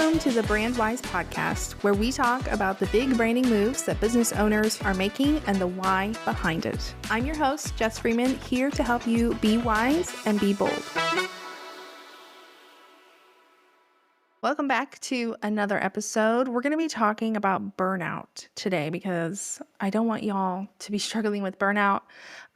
Welcome to the Brand Wise podcast, where we talk about the big branding moves that business owners are making and the why behind it. I'm your host, Jess Freeman, here to help you be wise and be bold. Welcome back to another episode. We're going to be talking about burnout today because I don't want y'all to be struggling with burnout,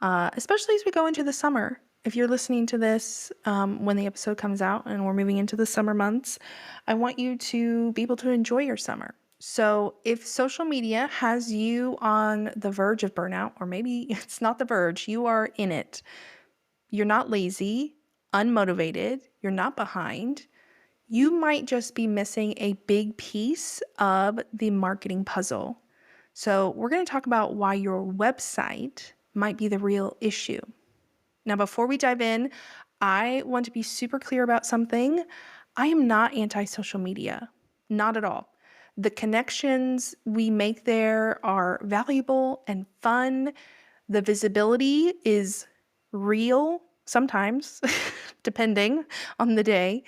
especially as we go into the summer. If you're listening to this when the episode comes out and we're moving into the summer months, I want you to be able to enjoy your summer. So if social media has you on the verge of burnout, or maybe it's not the verge, you are in it. You're not lazy, unmotivated, you're not behind. You might just be missing a big piece of the marketing puzzle. So we're going to talk about why your website might be the real issue. Now, before we dive in, I want to be super clear about something. I am not anti-social media, not at all. The connections we make there are valuable and fun. The visibility is real sometimes, depending on the day.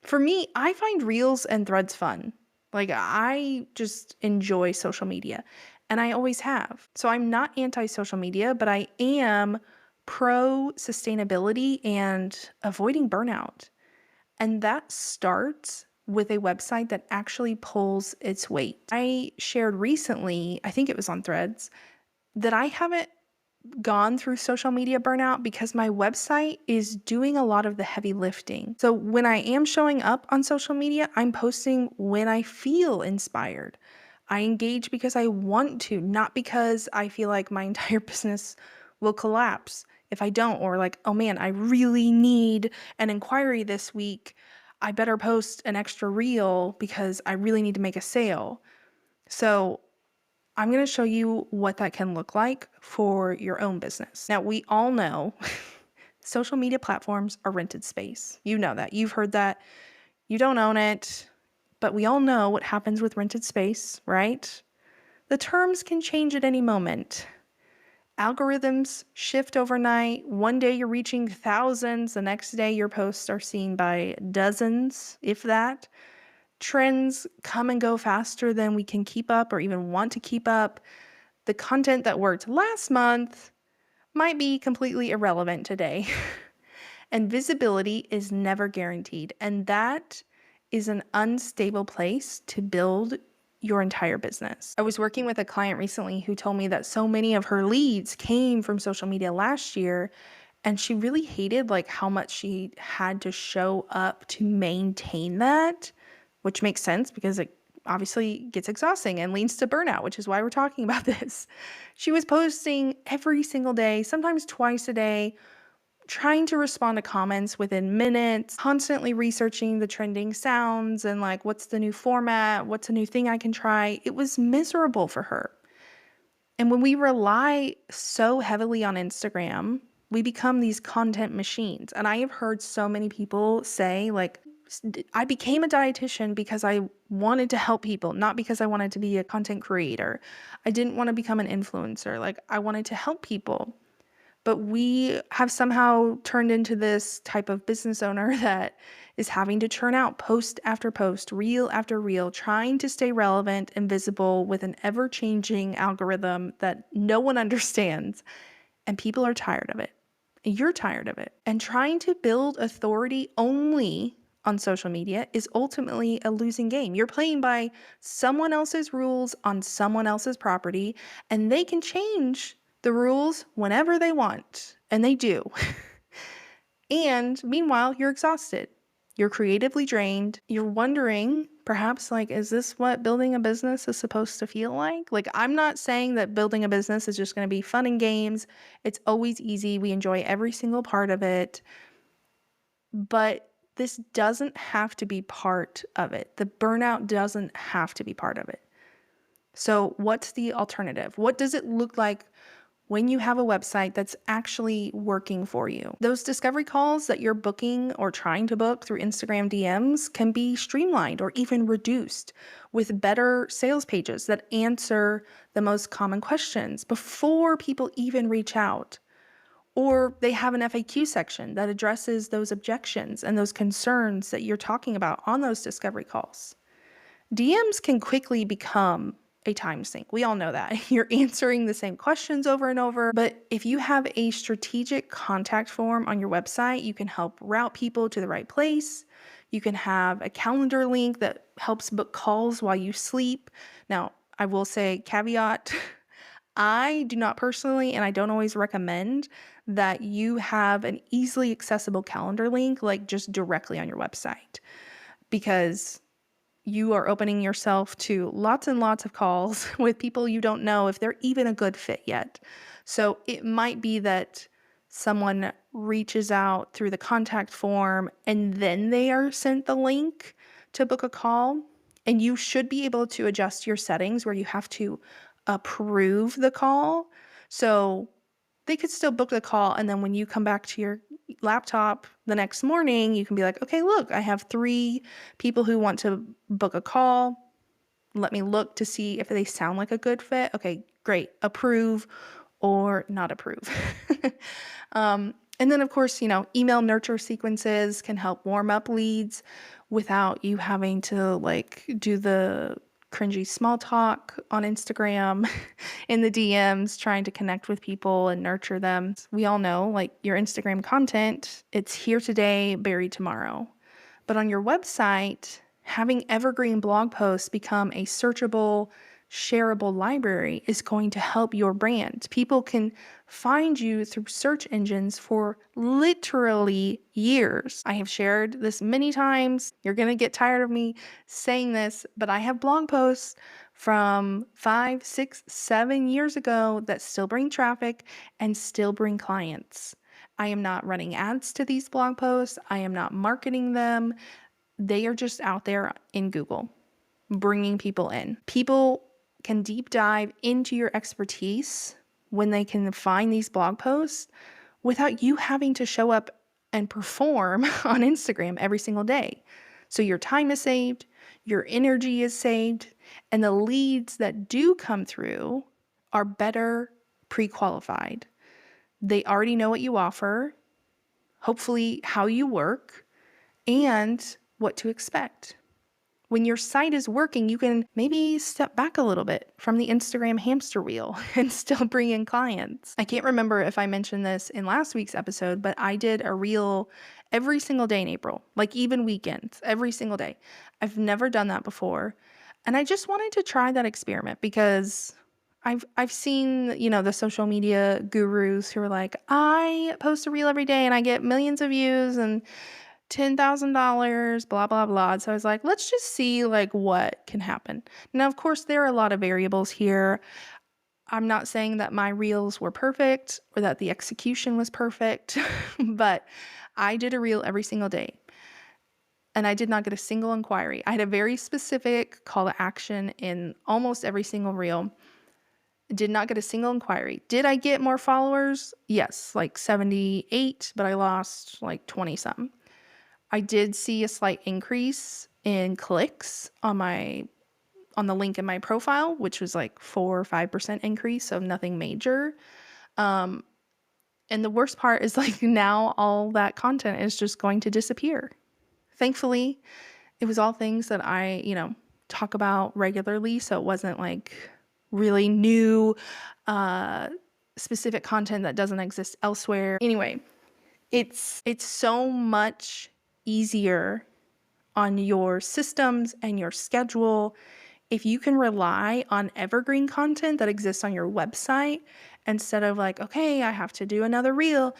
For me, I find Reels and Threads fun. I just enjoy social media, and I always have. So I'm not anti-social media, but I am pro-sustainability and avoiding burnout. And that starts with a website that actually pulls its weight. I shared recently, I think it was on Threads, that I haven't gone through social media burnout because my website is doing a lot of the heavy lifting. So when I am showing up on social media, I'm posting when I feel inspired. I engage because I want to, not because I feel like my entire business will collapse if I don't, or like, oh man, I really need an inquiry this week. I better post an extra reel because I really need to make a sale. So I'm going to show you what that can look like for your own business. Now, we all know social media platforms are rented space. You know that. You've heard that. You don't own it, but we all know what happens with rented space, right? The terms can change at any moment. Algorithms shift overnight. One day you're reaching thousands. The next day your posts are seen by dozens, if that. Trends come and go faster than we can keep up or even want to keep up. The content that worked last month might be completely irrelevant today. And visibility is never guaranteed. And that is an unstable place to build your entire business. I was working with a client recently who told me that so many of her leads came from social media last year, and she really hated how much she had to show up to maintain that, which makes sense because it obviously gets exhausting and leads to burnout, which is why we're talking about this. She was posting every single day, sometimes twice a day, trying to respond to comments within minutes, constantly researching the trending sounds and what's the new format, what's a new thing I can try. It was miserable for her. And when we rely so heavily on Instagram, we become these content machines. And I have heard so many people say I became a dietitian because I wanted to help people, not because I wanted to be a content creator. I didn't want to become an influencer. I wanted to help people. But we have somehow turned into this type of business owner that is having to churn out post after post, reel after reel, trying to stay relevant and visible with an ever-changing algorithm that no one understands. And people are tired of it. And you're tired of it. And trying to build authority only on social media is ultimately a losing game. You're playing by someone else's rules on someone else's property, and they can change the rules whenever they want, and they do. And meanwhile, you're exhausted. You're creatively drained. You're wondering, perhaps, is this what building a business is supposed to feel like? I'm not saying that building a business is just going to be fun and games. It's always easy. We enjoy every single part of it. But this doesn't have to be part of it. The burnout doesn't have to be part of it. So what's the alternative? What does it look like when you have a website that's actually working for you? Those discovery calls that you're booking or trying to book through Instagram DMs can be streamlined or even reduced with better sales pages that answer the most common questions before people even reach out. Or they have an FAQ section that addresses those objections and those concerns that you're talking about on those discovery calls. DMs can quickly become a time sink. We all know that. You're answering the same questions over and over. But if you have a strategic contact form on your website, you can help route people to the right place. You can have a calendar link that helps book calls while you sleep. Now, I will say, caveat, I do not personally, and I don't always recommend that you have an easily accessible calendar link, like just directly on your website, because you are opening yourself to lots and lots of calls with people you don't know if they're even a good fit yet. So it might be that someone reaches out through the contact form and then they are sent the link to book a call. And you should be able to adjust your settings where you have to approve the call. So they could still book the call, and then when you come back to your laptop the next morning, you can be like, okay, look, I have 3 people who want to book a call. Let me look to see if they sound like a good fit. Okay, great. Approve or not approve. And then, of course, email nurture sequences can help warm up leads without you having to like do the cringy small talk on Instagram in the DMs, trying to connect with people and nurture them. We all know, like, your Instagram content, it's here today, buried tomorrow. But on your website, having evergreen blog posts become a searchable, shareable library is going to help your brand. People can find you through search engines for literally years. I have shared this many times. You're going to get tired of me saying this, but I have blog posts from 5, 6, 7 years ago that still bring traffic and still bring clients. I am not running ads to these blog posts. I am not marketing them. They are just out there in Google, bringing people in. People can deep dive into your expertise when they can find these blog posts without you having to show up and perform on Instagram every single day. So your time is saved, your energy is saved, and the leads that do come through are better pre-qualified. They already know what you offer, hopefully how you work, and what to expect. When your site is working, you can maybe step back a little bit from the Instagram hamster wheel and still bring in clients. I can't remember if I mentioned this in last week's episode, but I did a reel every single day in April, like even weekends, every single day. I've never done that before. And I just wanted to try that experiment because I've seen, the social media gurus who are like, I post a reel every day and I get millions of views and $10,000, blah, blah, blah. So I was like, let's just see like what can happen. Now, of course, there are a lot of variables here. I'm not saying that my reels were perfect or that the execution was perfect, but I did a reel every single day and I did not get a single inquiry. I had a very specific call to action in almost every single reel. Did not get a single inquiry. Did I get more followers? Yes, like 78, but I lost like 20 some. I did see a slight increase in clicks on the link in my profile, which was like 4 or 5% increase, so nothing major. And the worst part is like now all that content is just going to disappear. Thankfully, it was all things that I, talk about regularly, so it wasn't like really new, specific content that doesn't exist elsewhere. Anyway, it's so much easier on your systems and your schedule if you can rely on evergreen content that exists on your website instead of like, okay, I have to do another reel.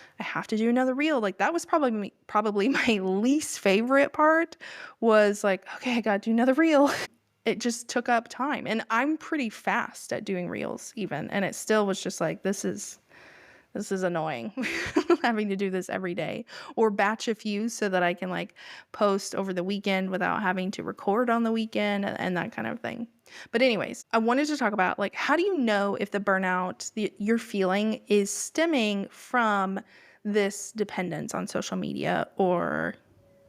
Like that was probably my least favorite part, was like, okay, I got to do another reel. It just took up time, and I'm pretty fast at doing reels even, and it still was just like, this is annoying having to do this every day, or batch a few so that I can like post over the weekend without having to record on the weekend and that kind of thing. But anyways, I wanted to talk about like, how do you know if the burnout you're feeling is stemming from this dependence on social media, or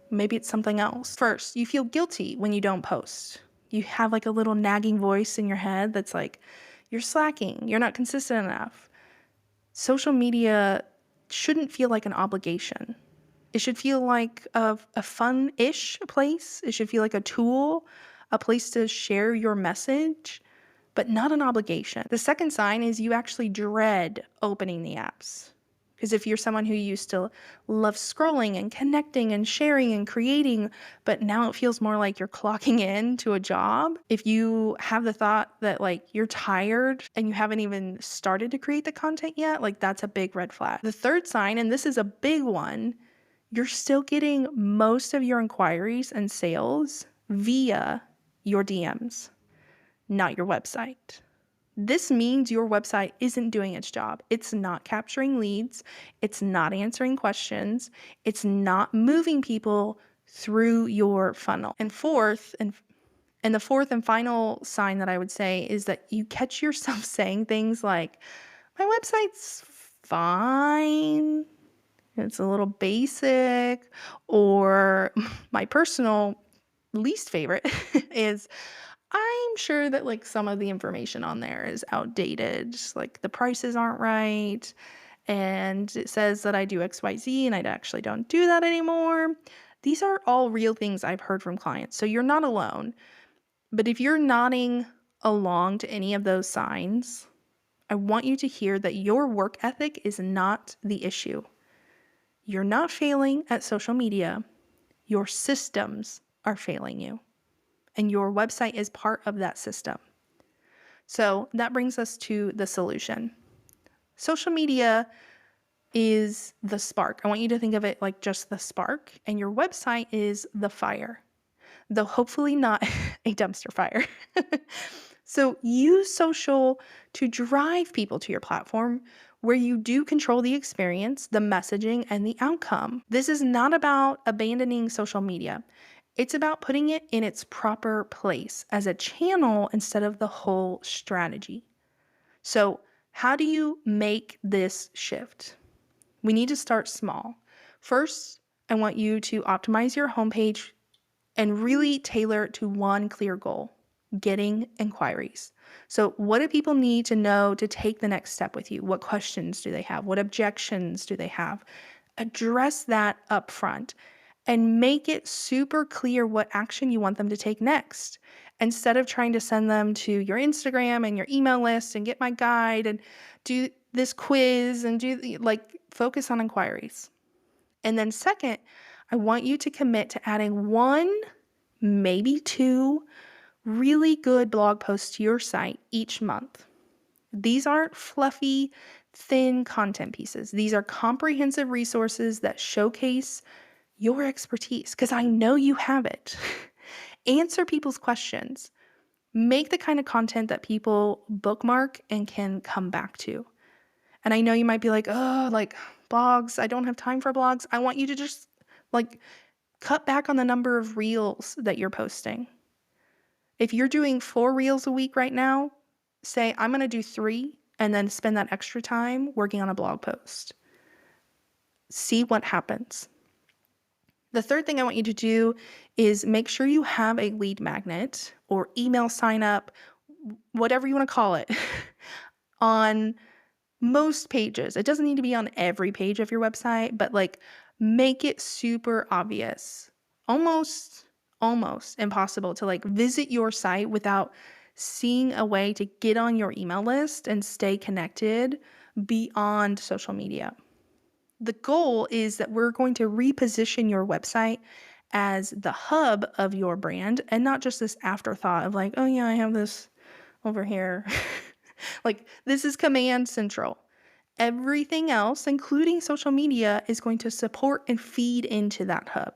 maybe it's something else? First, you feel guilty when you don't post. You have like a little nagging voice in your head that's like, you're slacking, you're not consistent enough. Social media shouldn't feel like an obligation. It should feel like a fun-ish place. It should feel like a tool, a place to share your message, but not an obligation. The second sign is you actually dread opening the apps. Because if you're someone who used to love scrolling and connecting and sharing and creating, but now it feels more like you're clocking in to a job, if you have the thought that like you're tired and you haven't even started to create the content yet, like that's a big red flag. The third sign, and this is a big one, you're still getting most of your inquiries and sales via your DMs, not your website. This means your website isn't doing its job. It's not capturing leads. It's not answering questions. It's not moving people through your funnel. And the fourth and final sign that I would say is that you catch yourself saying things like, my website's fine, it's a little basic, or my personal least favorite is, I'm sure that like some of the information on there is outdated, like the prices aren't right, and it says that I do XYZ and I actually don't do that anymore. These are all real things I've heard from clients, so you're not alone. But if you're nodding along to any of those signs, I want you to hear that your work ethic is not the issue. You're not failing at social media. Your systems are failing you, and your website is part of that system. So that brings us to the solution. Social media is the spark. I want you to think of it like just the spark, and your website is the fire, though hopefully not a dumpster fire. So use social to drive people to your platform where you do control the experience, the messaging, and the outcome. This is not about abandoning social media. It's about putting it in its proper place as a channel instead of the whole strategy. So how do you make this shift? We need to start small. First, I want you to optimize your homepage and really tailor it to one clear goal: getting inquiries. So what do people need to know to take the next step with you? What questions do they have? What objections do they have? Address that up front and make it super clear what action you want them to take next. Instead of trying to send them to your Instagram and your email list and get my guide and do this quiz and focus on inquiries. And then second, I want you to commit to adding 1, maybe 2 really good blog posts to your site each month. These aren't fluffy, thin content pieces. These are comprehensive resources that showcase your expertise, because I know you have it. Answer people's questions. Make the kind of content that people bookmark and can come back to. And I know you might be like, oh, like blogs, I don't have time for blogs. I want you to just cut back on the number of reels that you're posting. If you're doing 4 reels a week right now, say, I'm going to do 3 and then spend that extra time working on a blog post. See what happens. The third thing I want you to do is make sure you have a lead magnet or email sign up, whatever you want to call it, on most pages. It doesn't need to be on every page of your website, but make it super obvious. Almost impossible to visit your site without seeing a way to get on your email list and stay connected beyond social media. The goal is that we're going to reposition your website as the hub of your brand and not just this afterthought of oh yeah, I have this over here. This is command central. Everything else, including social media, is going to support and feed into that hub.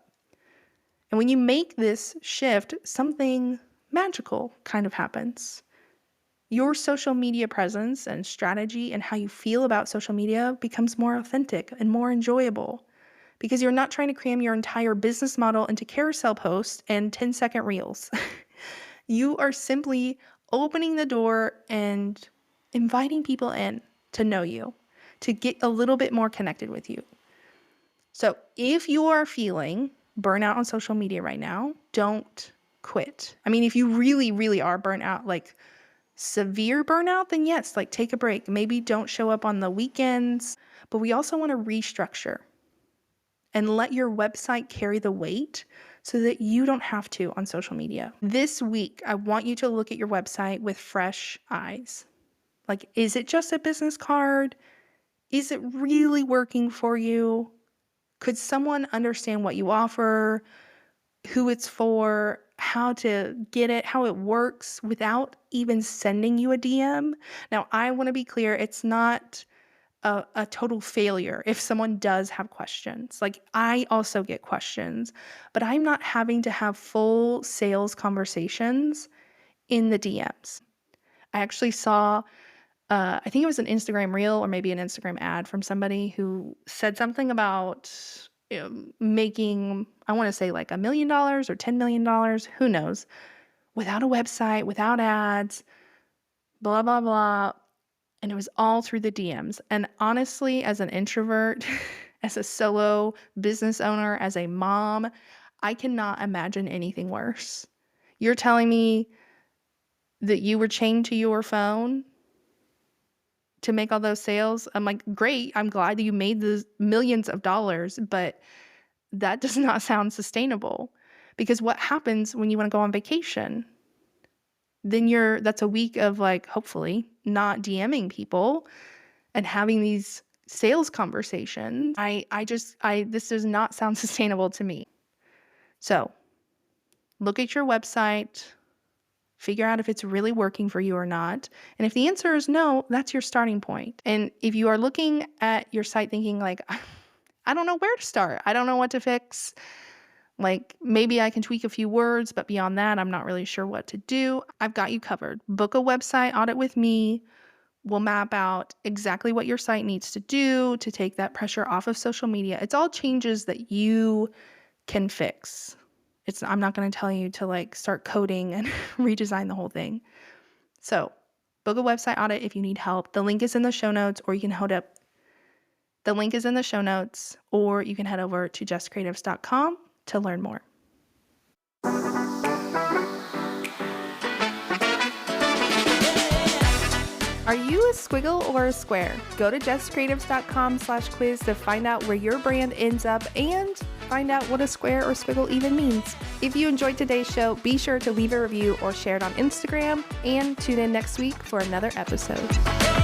And when you make this shift, something magical kind of happens. Your social media presence and strategy and how you feel about social media becomes more authentic and more enjoyable because you're not trying to cram your entire business model into carousel posts and 10-second reels. You are simply opening the door and inviting people in to know you, to get a little bit more connected with you. So if you are feeling burnout on social media right now, don't quit. I mean, if you really, really are burnt out, severe burnout, then yes, take a break. Maybe don't show up on the weekends, but we also want to restructure. and let your website carry the weight so that you don't have to on social media. This week, I want you to look at your website with fresh eyes. Like, is it just a business card? Is it really working for you? Could someone understand what you offer, who it's for, how to get it, how it works without even sending you a DM? Now, I want to be clear, it's not a total failure if someone does have questions. Like, I also get questions, but I'm not having to have full sales conversations in the DMs. I actually saw, I think it was an Instagram reel or maybe an Instagram ad from somebody who said something about making, I want to say like $1 million or $10 million, who knows, without a website, without ads, blah, blah, blah. And it was all through the DMs. And honestly, as an introvert, as a solo business owner, as a mom, I cannot imagine anything worse. You're telling me that you were chained to your phone to make all those sales? I'm like, great. I'm glad that you made the millions of dollars, but that does not sound sustainable. Because what happens when you want to go on vacation? Then that's a week of, like, hopefully not DMing people and having these sales conversations. This does not sound sustainable to me. So look at your website, figure out if it's really working for you or not. And if the answer is no, that's your starting point. And if you are looking at your site thinking like, I don't know where to start, I don't know what to fix, like maybe I can tweak a few words, but beyond that, I'm not really sure what to do, I've got you covered. Book a website audit with me. We'll map out exactly what your site needs to do to take that pressure off of social media. It's all changes that you can fix. I'm not going to tell you to like start coding and redesign the whole thing. So book a website audit if you need help. The link is in the show notes, or you can head over to justcreatives.com to learn more. Are you a squiggle or a square? Go to justcreatives.com/quiz to find out where your brand ends up and find out what a square or squiggle even means. If you enjoyed today's show, be sure to leave a review or share it on Instagram, and tune in next week for another episode.